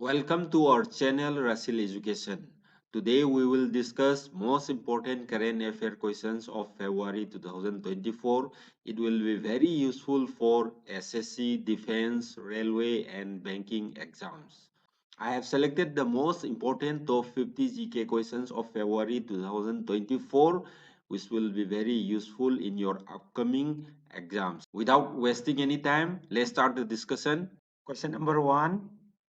Welcome to our channel Rasil Education. Today we will discuss most important current affair questions of February 2024. It will be very useful for SSC, Defense, Railway and Banking exams. I have selected the most important top 50 GK questions of February 2024 which will be very useful in your upcoming exams. Without wasting any time, let's start the discussion. Question number 1.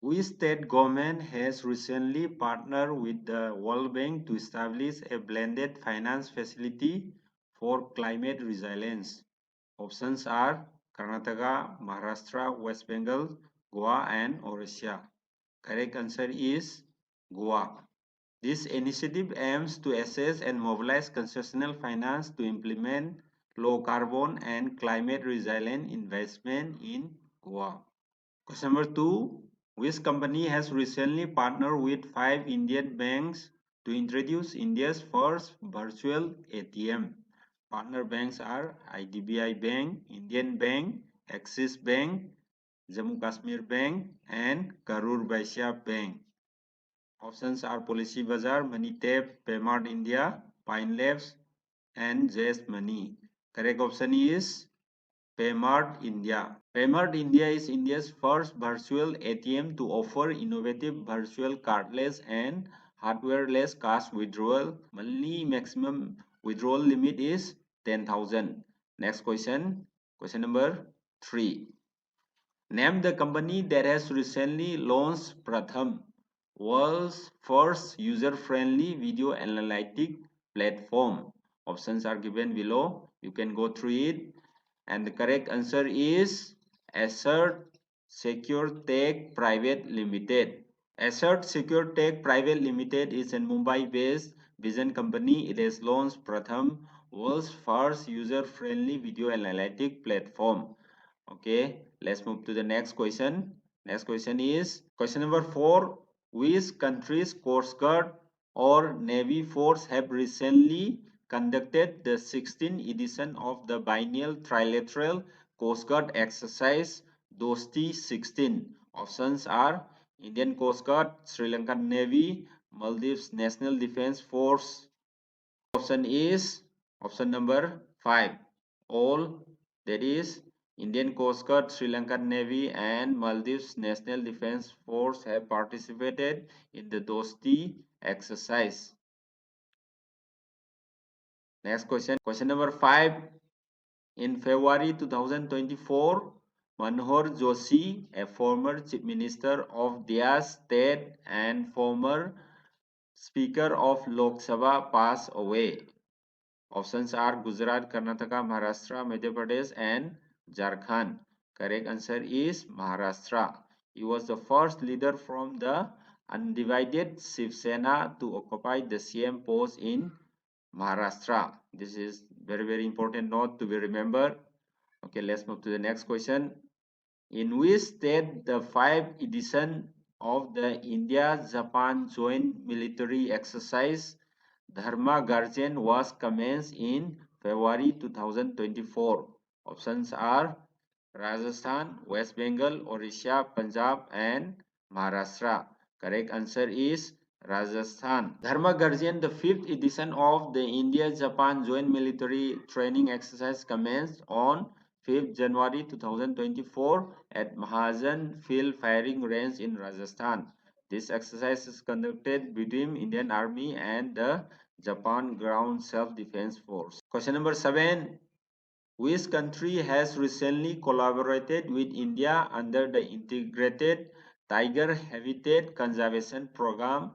Which state government has recently partnered with the World Bank to establish a blended finance facility for climate resilience? Options are Karnataka, Maharashtra, West Bengal, Goa and Orissa. Correct answer is Goa. This initiative aims to assess and mobilize concessional finance to implement low carbon and climate resilient investment in Goa. Question number 2. Which company has recently partnered with 5 Indian banks to introduce India's first virtual ATM? Partner banks are IDBI Bank, Indian Bank, Axis Bank, Jammu Kashmir Bank and Karur Vysya Bank. Options are Policy Bazaar, Moneytap, Paymart India, Pine Labs and Zest Money. Correct option is Paymart India. Paymart India is India's first virtual ATM to offer innovative virtual cardless and hardware-less cash withdrawal. Monthly maximum withdrawal limit is 10,000. Next question. Question number 3. Name the company that has recently launched Pratham, world's first user-friendly video analytic platform. Options are given below. You can go through it. And the correct answer is Assert Secure Tech Private Limited. Assert Secure Tech Private Limited is a Mumbai-based vision company. It has launched Pratham, world's first user-friendly video analytic platform. Okay, let's move to the next question. Next question is question number 4. Which country's Coast Guard or Navy force have recently conducted the 16th edition of the biennial trilateral Coast Guard exercise Dosti 16? Options are Indian Coast Guard, Sri Lankan Navy, Maldives National Defense Force. Option is option number 5. All, that is Indian Coast Guard, Sri Lankan Navy and Maldives National Defense Force have participated in the Dosti exercise. Next question. Question number 5. In February 2024, Manohar Joshi, a former Chief Minister of their state and former Speaker of Lok Sabha, passed away. Options are Gujarat, Karnataka, Maharashtra, Madhya Pradesh and Jharkhand. Correct answer is Maharashtra. He was the first leader from the undivided Shiv Sena to occupy the CM post in Maharashtra. This is very important note to be remembered. Okay, let's move to the next question. In which state the 5th edition of the India-Japan Joint Military Exercise Dharma Guardian was commenced in February 2024? Options are Rajasthan, West Bengal, Orissa, Punjab and Maharashtra. Correct answer is Rajasthan. Dharma Guardian, the 5th edition of the India-Japan Joint Military Training Exercise commenced on 5th January 2024 at Mahajan Field Firing Range in Rajasthan. This exercise is conducted between Indian Army and the Japan Ground Self-Defense Force. Question number 7. Which country has recently collaborated with India under the Integrated Tiger Habitat Conservation Program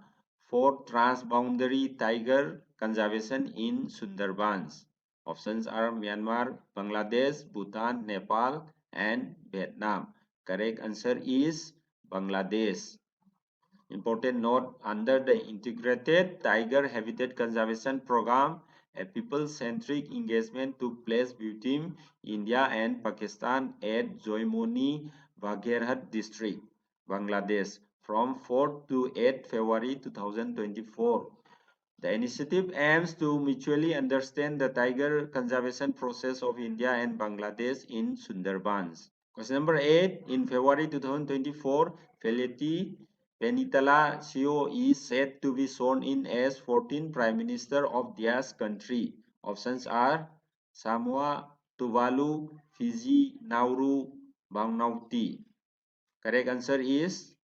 for transboundary tiger conservation in Sundarbans? Options are Myanmar, Bangladesh, Bhutan, Nepal and Vietnam. Correct answer is Bangladesh. Important note, under the Integrated Tiger Habitat Conservation Program, a people-centric engagement took place between India and Pakistan at Joymoni, Bagherhat district, Bangladesh from 4th to 8th February 2024. The initiative aims to mutually understand the tiger conservation process of India and Bangladesh in Sundarbans. Question number 8. In February 2024, Felieti Peninsula is said to be sworn in as 14th Prime Minister of this country. Options are Samoa, Tuvalu, Fiji, Nauru, Vanuatu. Correct answer is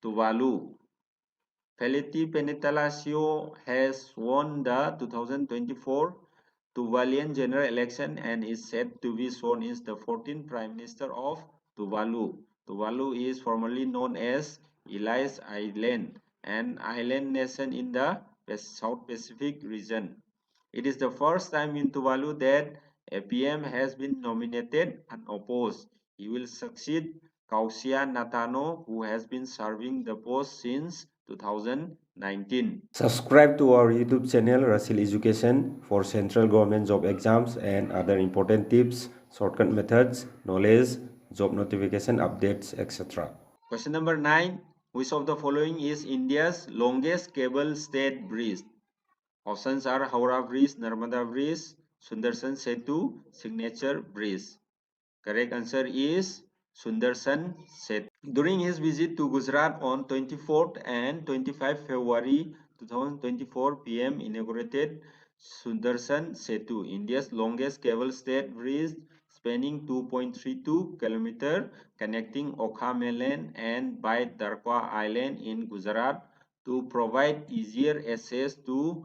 Tuvalu. Felipe Peninsula has won the 2024 Tuvaluan general election and is said to be sworn as the 14th Prime Minister of Tuvalu. Tuvalu is formerly known as Ellis Island, an island nation in the South Pacific region. It is the first time in Tuvalu that a PM has been nominated unopposed. He will succeed Kausia Natano, who has been serving the post since 2019. Subscribe to our YouTube channel Rasil Education for central government job exams and other important tips, shortcut methods, knowledge, job notification updates, etc. Question number 9. Which of the following is India's longest cable stayed bridge? Options are Howrah Bridge, Narmada Bridge, Sundarsan Setu, Signature Bridge. Correct answer is Sundarsan Setu. During his visit to Gujarat on 24th and 25 February 2024, PM inaugurated Sundarsan Setu, India's longest cable-stayed bridge spanning 2.32 km, connecting Okha mainland and Bai Darkwa Island in Gujarat to provide easier access to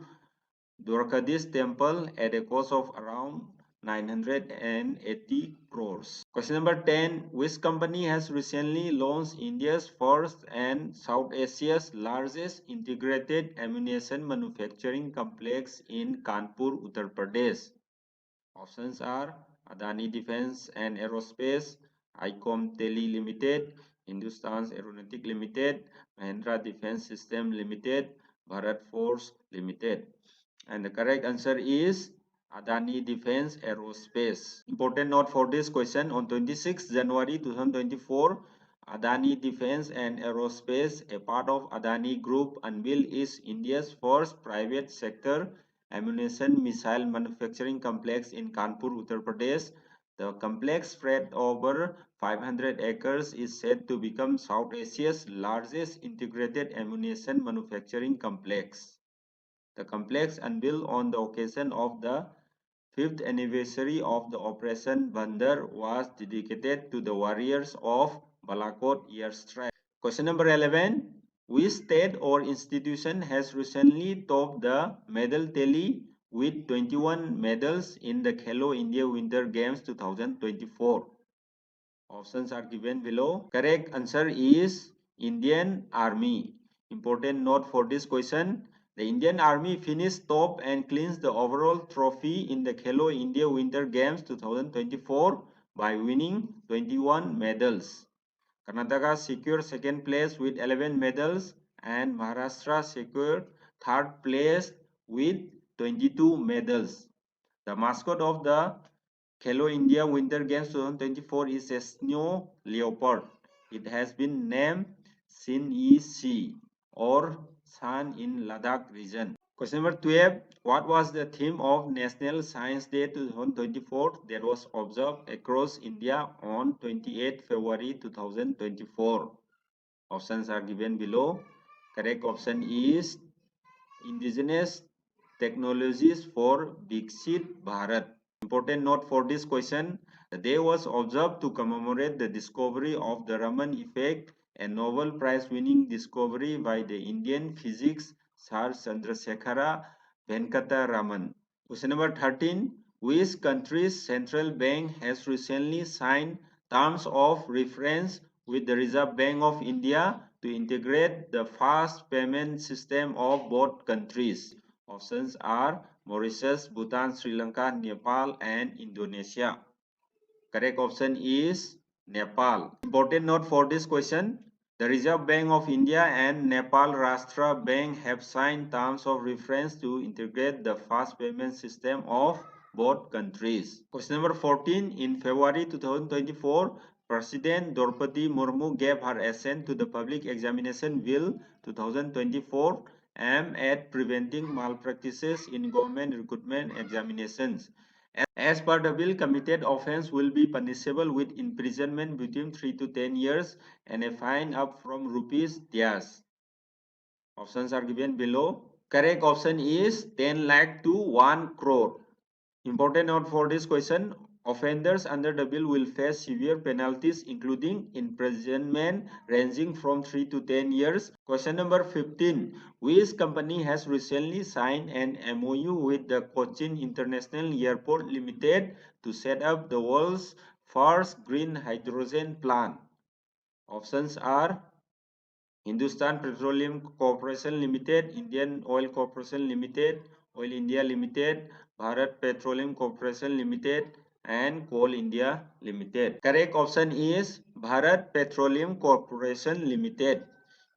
Dwarkadish temple at a cost of around 980 crores. Question number 10. Which company has recently launched India's first and South Asia's largest integrated ammunition manufacturing complex in Kanpur, Uttar Pradesh? Options are Adani Defence and Aerospace, ICOM Tele Limited, Hindustan Aeronautic Limited, Mahendra Defence System Limited, Bharat Force Limited. And the correct answer is Adani Defence Aerospace. Important note for this question, on 26 January 2024, Adani Defence and Aerospace, a part of Adani Group, unveiled is India's first private sector ammunition missile manufacturing complex in Kanpur, Uttar Pradesh. The complex, spread over 500 acres, is said to become South Asia's largest integrated ammunition manufacturing complex. The complex, unveiled on the occasion of the 5th anniversary of the Operation Bandar, was dedicated to the warriors of Balakot airstrike. Question number 11. Which state or institution has recently topped the medal tally with 21 medals in the Khelo India Winter Games 2024? Options are given below. Correct answer is Indian Army. Important note for this question. The Indian Army finished top and clinched the overall trophy in the Khelo India Winter Games 2024 by winning 21 medals. Karnataka secured second place with 11 medals and Maharashtra secured third place with 22 medals. The mascot of the Khelo India Winter Games 2024 is a snow leopard. It has been named Sin-E-Si or Sun in Ladakh region. Question number 12. What was the theme of National Science Day 2024 that was observed across India on 28 February 2024? Options are given below. Correct option is Indigenous Technologies for Viksit Bharat. Important note for this question. The day was observed to commemorate the discovery of the Raman effect, a Nobel Prize winning discovery by the Indian physicist Sir Chandrasekhara Venkata Raman. Question number 13. Which country's central bank has recently signed terms of reference with the Reserve Bank of India to integrate the fast payment system of both countries? Options are Mauritius, Bhutan, Sri Lanka, Nepal, and Indonesia. Correct option is Nepal. Important note for this question. The Reserve Bank of India and Nepal Rashtra Bank have signed terms of reference to integrate the fast payment system of both countries. Question number 14. In February 2024, President Draupadi Murmu gave her assent to the Public Examination Bill 2024 aimed at preventing malpractices in government recruitment examinations. As per the bill, committed offence will be punishable with imprisonment between 3 to 10 years and a fine up from rupees Rs Options are given below. Correct option is 10 lakh to 1 crore. Important note for this question, offenders under the bill will face severe penalties including imprisonment ranging from 3 to 10 years. Question number 15. Which company has recently signed an MOU with the Cochin International Airport Limited to set up the world's first green hydrogen plant? Options are Hindustan Petroleum Corporation Limited, Indian Oil Corporation Limited, Oil India Limited, Bharat Petroleum Corporation Limited, and Coal India Limited. Correct option is Bharat Petroleum Corporation Limited.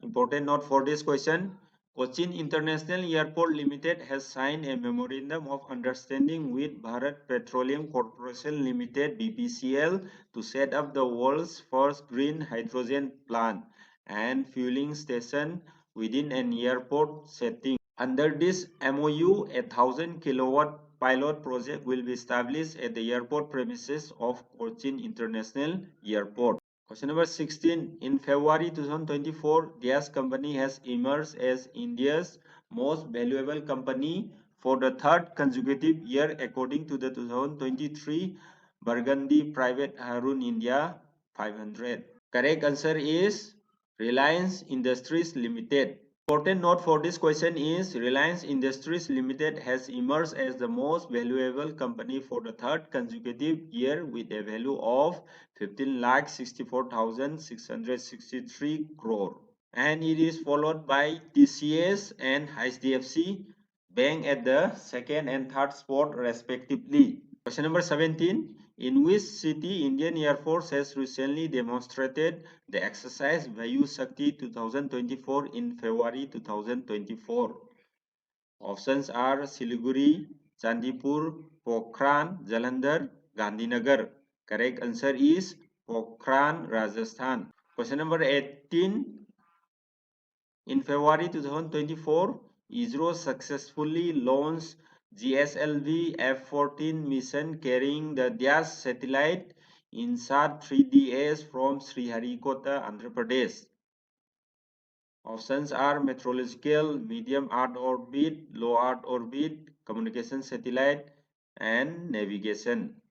Important note for this question. Cochin International Airport Limited has signed a memorandum of understanding with Bharat Petroleum Corporation Limited (BPCL) to set up the world's first green hydrogen plant and fueling station within an airport setting. Under this MOU, a 1,000 kilowatt pilot project will be established at the airport premises of Cochin International Airport. Question number 16. In February 2024, Dias company has emerged as India's most valuable company for the third consecutive year according to the 2023 Burgundy Private Harun India 500. Correct answer is Reliance Industries Limited. Important note for this question is Reliance Industries Limited has emerged as the most valuable company for the third consecutive year with a value of 15,64,663 crore. And it is followed by TCS and HDFC Bank at the second and third spot respectively. Question number 17. In which city Indian Air Force has recently demonstrated the exercise Vayu Shakti 2024 in February 2024? Options are Siliguri, Chandipur, Pokhran, Jalandhar, Gandhinagar. Correct answer is Pokhran, Rajasthan. Question number 18. In February 2024, ISRO successfully launched GSLV F-14 mission carrying the DAS satellite INSAT 3DS from Sriharikota, Andhra Pradesh. Options are meteorological, medium Earth orbit, low Earth orbit, communication satellite, and navigation.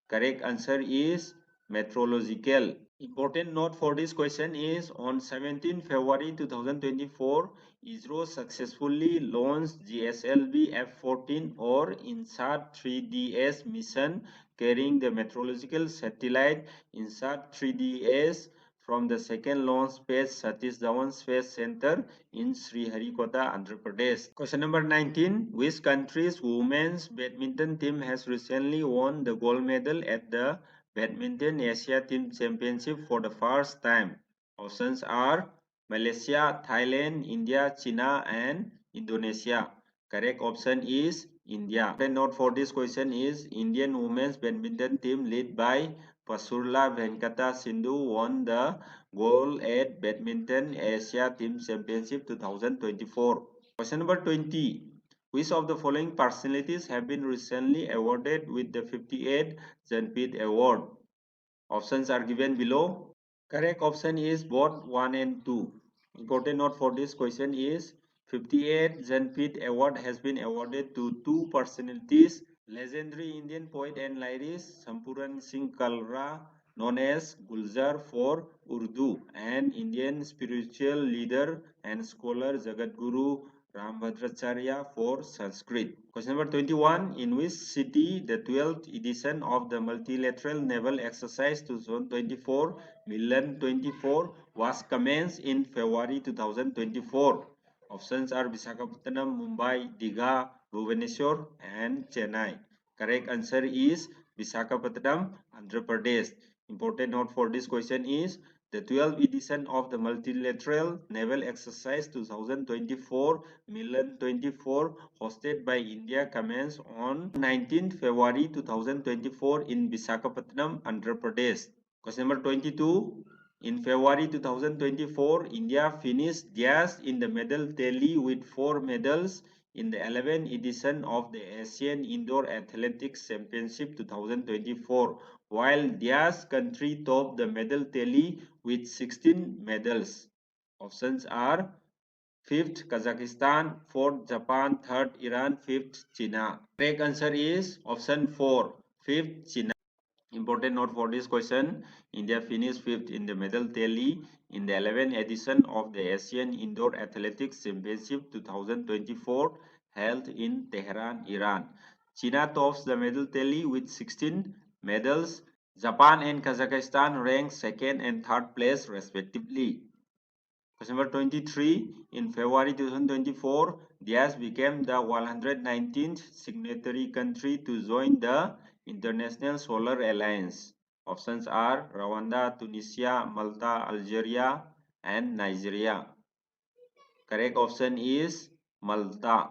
Correct answer is meteorological. Important note for this question is on 17 February 2024, ISRO successfully launched GSLV F-14 or INSAT 3DS mission carrying the meteorological satellite INSAT 3DS from the second launch pad Satish Dhawan Space Center in Sriharikota, Andhra Pradesh. Question number 19. Which country's women's badminton team has recently won the gold medal at the Badminton Asia Team Championship for the first time? Options are Malaysia, Thailand, India, China, and Indonesia. Correct option is India. The note for this question is Indian women's badminton team led by Pasurla Venkata Sindhu won the gold at Badminton Asia Team Championship 2024. Question number 20. Which of the following personalities have been recently awarded with the 58th Janpith Award? Options are given below. Correct option is both 1 and 2. Important note for this question is 58th Janpith Award has been awarded to two personalities, legendary Indian poet and lyricist Sampuran Singh Kalra, known as Gulzar for Urdu, and Indian spiritual leader and scholar Jagadguru Rambhadracharya for Sanskrit. Question number 21. In which city the 12th edition of the Multilateral Naval Exercise 2024 Milan 24 was commenced in February 2024? Options are Visakhapatnam, Mumbai, Digha, Bhubaneswar, and Chennai. Correct answer is Visakhapatnam, Andhra Pradesh. Important note for this question is the 12th edition of the Multilateral Naval Exercise 2024 Milan 24 hosted by India commenced on 19th February 2024 in Visakhapatnam, Andhra Pradesh. Question number 22. In February 2024, India finished last in the medal tally with 4 medals in the 11th edition of the Asian Indoor Athletics Championship 2024, while Dia's country topped the medal tally with 16 medals. Options are fifth Kazakhstan, fourth Japan, third Iran, fifth China. Correct answer is option 4, fifth China. Important note for this question, India finished fifth in the medal tally in the 11th edition of the Asian Indoor Athletics Championship 2024 held in Tehran, Iran. China tops the medal tally with 16 medals. Japan and Kazakhstan ranked second and third place respectively. Question number 23. In February 2024, Diaz became the 119th signatory country to join the International Solar Alliance. Options are Rwanda, Tunisia, Malta, Algeria, and Nigeria. Correct option is Malta.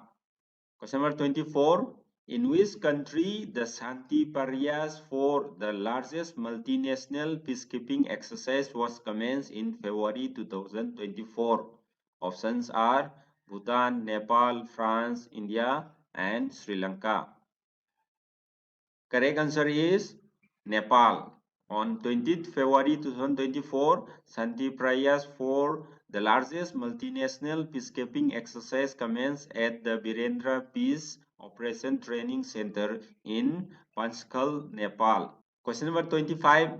Question number 24. In which country the Shanti Pariyas for the largest multinational peacekeeping exercise was commenced in February 2024? Options are Bhutan, Nepal, France, India, and Sri Lanka. Correct answer is Nepal. On 20th February 2024, Shanti Pariyas for the largest multinational peacekeeping exercise commenced at the Birendra Peace Operation Training Center in Panchkal, Nepal. Question number 25.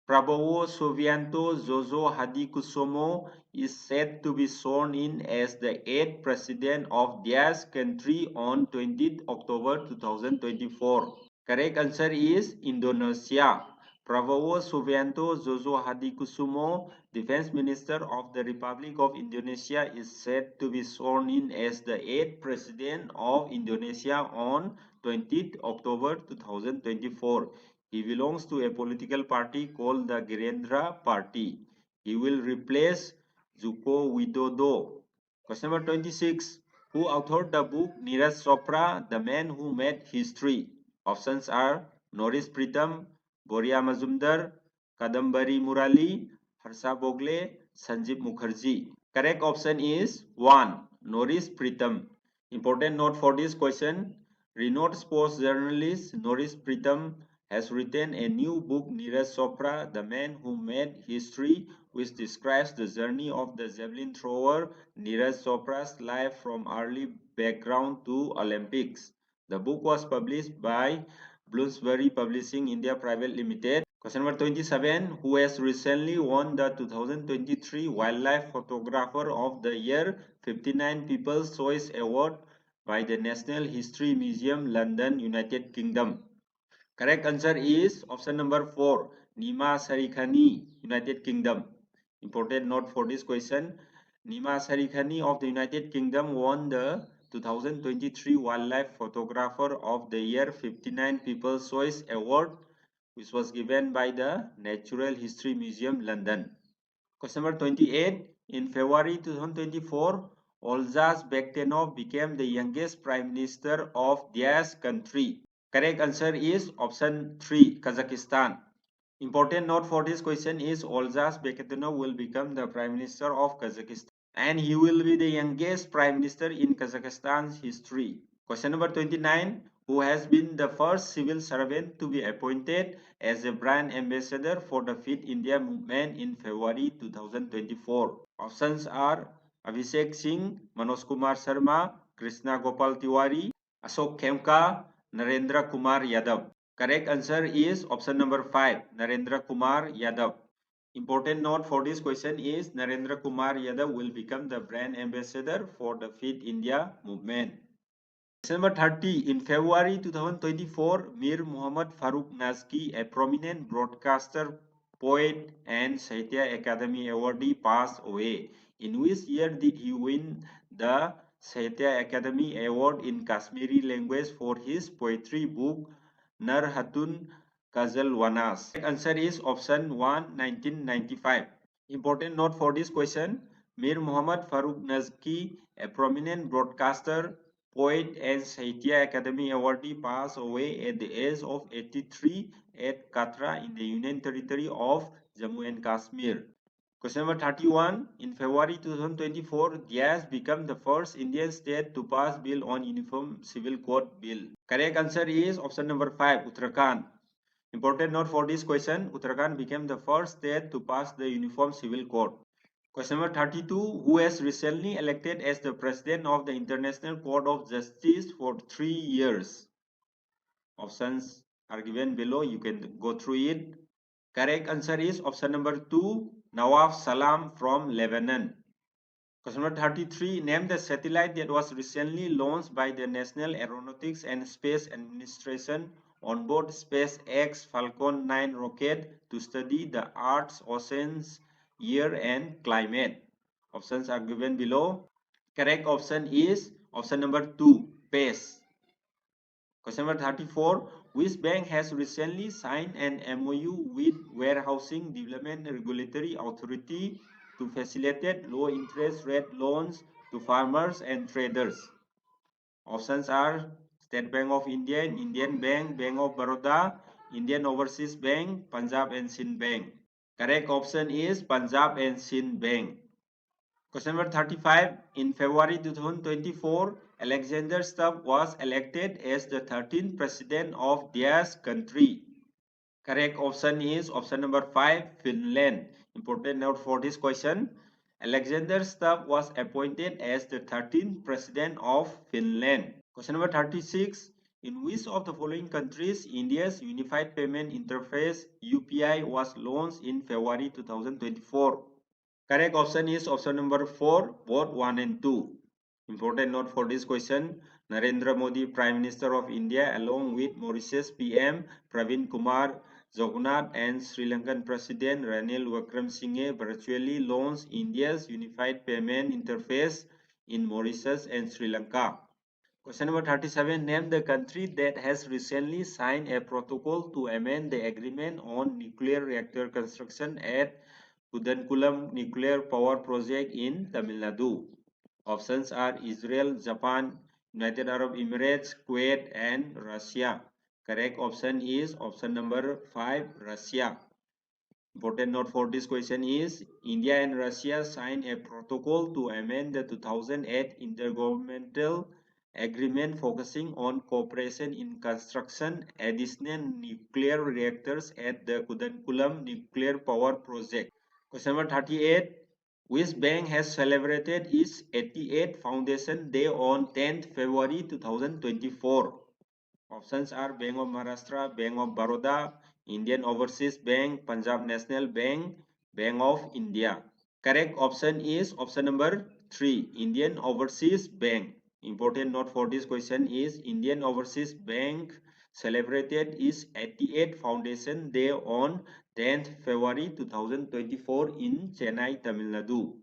Prabowo Subianto Jojo Hadikusumo is said to be sworn in as the 8th president of Diaz country on 20th October 2024. Correct answer is Indonesia. Prabowo Subianto Jojo Hadikusumo, Defense Minister of the Republic of Indonesia, is said to be sworn in as the 8th President of Indonesia on 20th October 2024. He belongs to a political party called the Gerindra Party. He will replace Joko Widodo. Question number 26. Who authored the book Neeraj Chopra, The Man Who Made History? Options are Norris Pritam, Boria Mazumdar, Kadambari Murali, Harsha Bogle, Sanjeev Mukherjee. Correct option is 1. Norris Pritam. Important note for this question. Renowned sports journalist Norris Pritam has written a new book, Neeraj Chopra, The Man Who Made History, which describes the journey of the javelin thrower Neeraj Chopra's life from early background to Olympics. The book was published by Bloomsbury Publishing India Private Limited. Question number 27. Who has recently won the 2023 Wildlife Photographer of the Year 59 People's Choice Award by the National History Museum, London, United Kingdom? Correct answer is option number 4, Nima Sarikhani, United Kingdom. Important note for this question. Nima Sarikhani of the United Kingdom won the 2023 Wildlife Photographer of the Year 59 People's Choice Award, which was given by the Natural History Museum, London. Question number 28. In February 2024, Olzas Bektenov became the youngest Prime Minister of Diaz country. Correct answer is option 3, Kazakhstan. Important note for this question is Olzas Bektenov will become the Prime Minister of Kazakhstan, and he will be the youngest Prime Minister in Kazakhstan's history. Question number 29. Who has been the first civil servant to be appointed as a brand ambassador for the Fit India movement in February 2024? Options are Abhishek Singh, Manoj Kumar Sharma, Krishna Gopal Tiwari, Ashok Khemka, Narendra Kumar Yadav. Correct answer is option number 5, Narendra Kumar Yadav. Important note for this question is Narendra Kumar Yadav will become the brand ambassador for the Fit India movement. December 30, in February 2024, Mir Muhammad Farooq Nazki, a prominent broadcaster, poet, and Sahitya Academy awardee, passed away. In which year did he win the Sahitya Academy Award in Kashmiri language for his poetry book Narhatun Kazalwanas? The answer is option 1, 1995. Important note for this question. Mir Muhammad Farooq Nazki, a prominent broadcaster, poet, and Sahitya Academy awardee, passed away at the age of 83 at Katra in the Union Territory of Jammu and Kashmir. Question number 31. In February 2024, Diaz became the first Indian state to pass bill on Uniform Civil Code bill. Correct answer is option number 5, Uttarakhand. Important note for this question, Uttarakhand became the first state to pass the Uniform Civil Code. Question number 32. Who has recently elected as the President of the International Court of Justice for 3 years? Options are given below. You can go through it. Correct answer is option number 2, Nawaf Salam from Lebanon. Question number 33. Name the satellite that was recently launched by the National Aeronautics and Space Administration on board SpaceX Falcon 9 rocket to study the Earth's oceans, air, and climate. Options are given below. Correct option is option number 2, PACE. Question number 34. Which bank has recently signed an MOU with Warehousing Development Regulatory Authority to facilitate low interest rate loans to farmers and traders? Options are State Bank of India, Indian Bank, Bank of Baroda, Indian Overseas Bank, Punjab and Sind Bank. Correct option is Punjab and Sind Bank. Question number 35. In February 2024, Alexander Stubb was elected as the 13th president of Dia's country. Correct option is option number 5, Finland. Important note for this question. Alexander Stubb was appointed as the 13th president of Finland. Question number 36. In which of the following countries India's Unified Payment Interface UPI was launched in February 2024? Correct option is option number 4, both 1 and 2. Important note for this question. Narendra Modi, Prime Minister of India, along with Mauritius PM Pravin Kumar Jagannath and Sri Lankan President Ranil Wickremesinghe virtually launched India's Unified Payment Interface in Mauritius and Sri Lanka. Question number 37. Name the country that has recently signed a protocol to amend the agreement on nuclear reactor construction at Kudankulam Nuclear Power Project in Tamil Nadu. Options are Israel, Japan, United Arab Emirates, Kuwait, and Russia. Correct option is option number 5, Russia. Important note for this question is India and Russia signed a protocol to amend the 2008 Intergovernmental Agreement focusing on cooperation in construction additional nuclear reactors at the Kudankulam Nuclear Power Project. Question number 38. Which bank has celebrated its 88th Foundation Day on 10th February 2024? Options are Bank of Maharashtra, Bank of Baroda, Indian Overseas Bank, Punjab National Bank, Bank of India. Correct option is option number 3, Indian Overseas Bank. Important note for this question is Indian Overseas Bank celebrated its 88th Foundation Day on 10th February 2024 in Chennai, Tamil Nadu.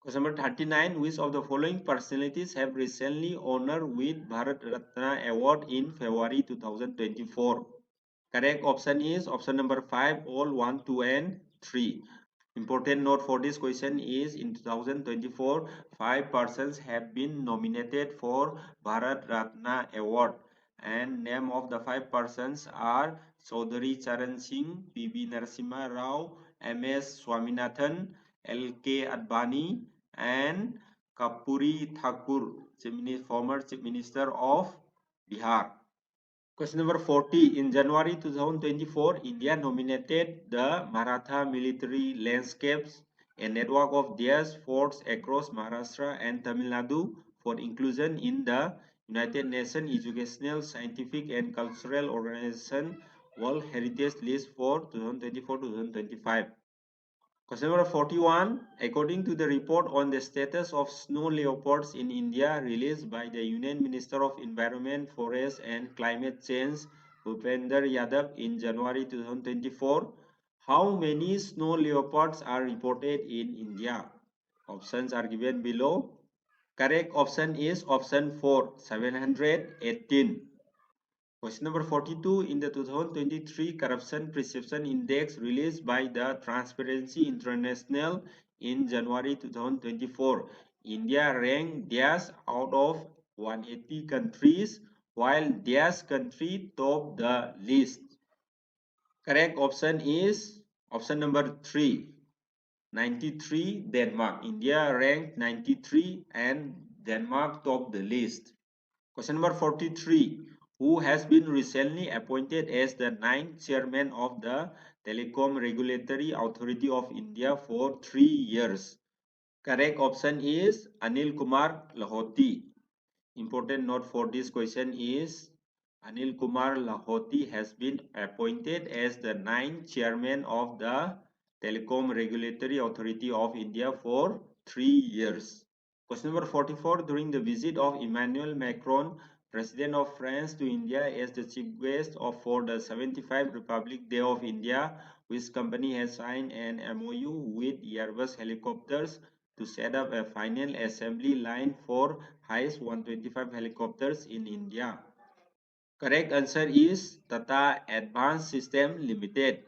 Question number 39. Which of the following personalities have recently honored with Bharat Ratna Award in February 2024? Correct option is option number 5, all 1, 2, and 3. Important note for this question is in 2024, 5 persons have been nominated for Bharat Ratna Award. And name of the 5 persons are Chaudhary Charan Singh, P.B. Narasimha Rao, M.S. Swaminathan, L.K. Advani, and Kapuri Thakur, former Chief Minister of Bihar. Question number 40. In January 2024, India nominated the Maratha Military Landscapes, a network of theirs forts across Maharashtra and Tamil Nadu, for inclusion in the United Nations Educational, Scientific and Cultural Organization World Heritage List for 2024-2025. Question number 41. According to the report on the status of snow leopards in India released by the Union Minister of Environment, Forest and Climate Change, Bhupender Yadav, in January 2024, how many snow leopards are reported in India? Options are given below. Correct option is option 4, 718. Question number 42. In the 2023 Corruption Perception Index released by the Transparency International in January 2024, India ranked dash out of 180 countries, while dash country topped the list. Correct option is option number 3, 93, Denmark. India ranked 93 and Denmark topped the list. Question number 43. Who has been recently appointed as the 9th chairman of the Telecom Regulatory Authority of India for 3 years? Correct option is Anil Kumar Lahoti. Important note for this question is Anil Kumar Lahoti has been appointed as the 9th chairman of the Telecom Regulatory Authority of India for 3 years. Question number 44. During the visit of Emmanuel Macron, President of France, to India as the chief guest for the 75th Republic Day of India, which company has signed an MOU with Airbus Helicopters to set up a final assembly line for highest 125 helicopters in India? Correct answer is Tata Advanced System Limited.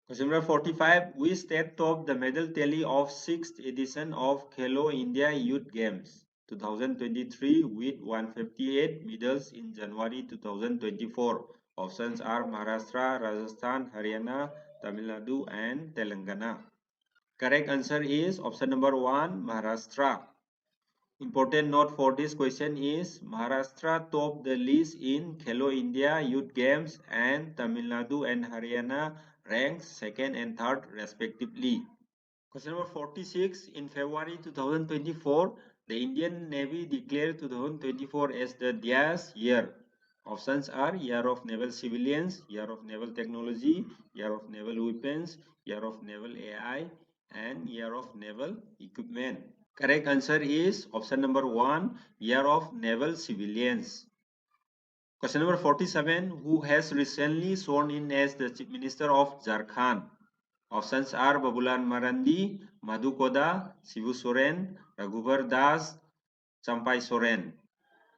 Question number 45. Which state topped the medal tally of 6th edition of Khelo India Youth Games 2023 with 158 medals in January 2024? Options are Maharashtra, Rajasthan, Haryana, Tamil Nadu and Telangana. Correct answer is option number 1, Maharashtra. Important note for this question is Maharashtra topped the list in Khelo India Youth Games and Tamil Nadu and Haryana ranked 2nd and 3rd respectively. Question number 46. In February 2024, the Indian Navy declared 2024 as the Dias year. Options are Year of Naval Civilians, Year of Naval Technology, Year of Naval Weapons, Year of Naval AI and Year of Naval Equipment. Correct answer is option number 1, Year of Naval Civilians. Question number 47. Who has recently sworn in as the Chief Minister of Jharkhand? Options are Babulan Marandi, Madhu Koda, Shibu Soren, Raghuvar Das, Champai Soren.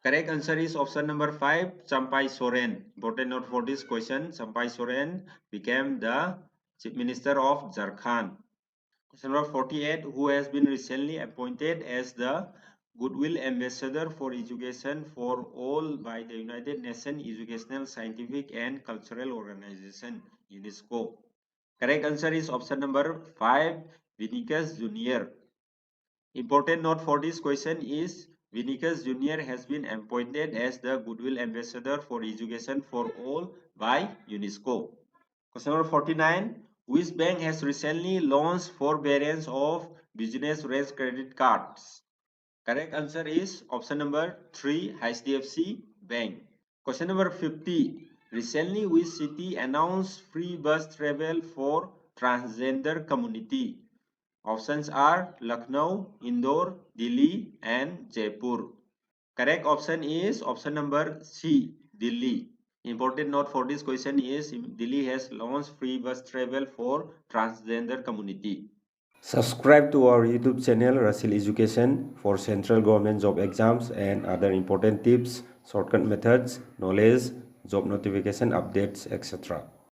Correct answer is option number 5, Champai Soren. Important note for this question, Champai Soren became the Chief Minister of Jharkhand. Question number 48. Who has been recently appointed as the Goodwill Ambassador for Education for All by the United Nations Educational, Scientific and Cultural Organization, UNESCO? Correct answer is option number 5, Vinicius Jr. Important note for this question is Vinicius Jr. has been appointed as the Goodwill Ambassador for Education for All by UNESCO. Question number 49. Which bank has recently launched 4 variants of business rates credit cards? Correct answer is option number 3, HDFC Bank. Question number 50. Recently, which city announced free bus travel for transgender community? Options are Lucknow, Indore, Delhi and Jaipur. Correct option is option number C, Delhi. Important note for this question is Delhi has launched free bus travel for transgender community. Subscribe to our YouTube channel Rasil Education for central government job exams and other important tips, shortcut methods, knowledge, job notification updates, etc.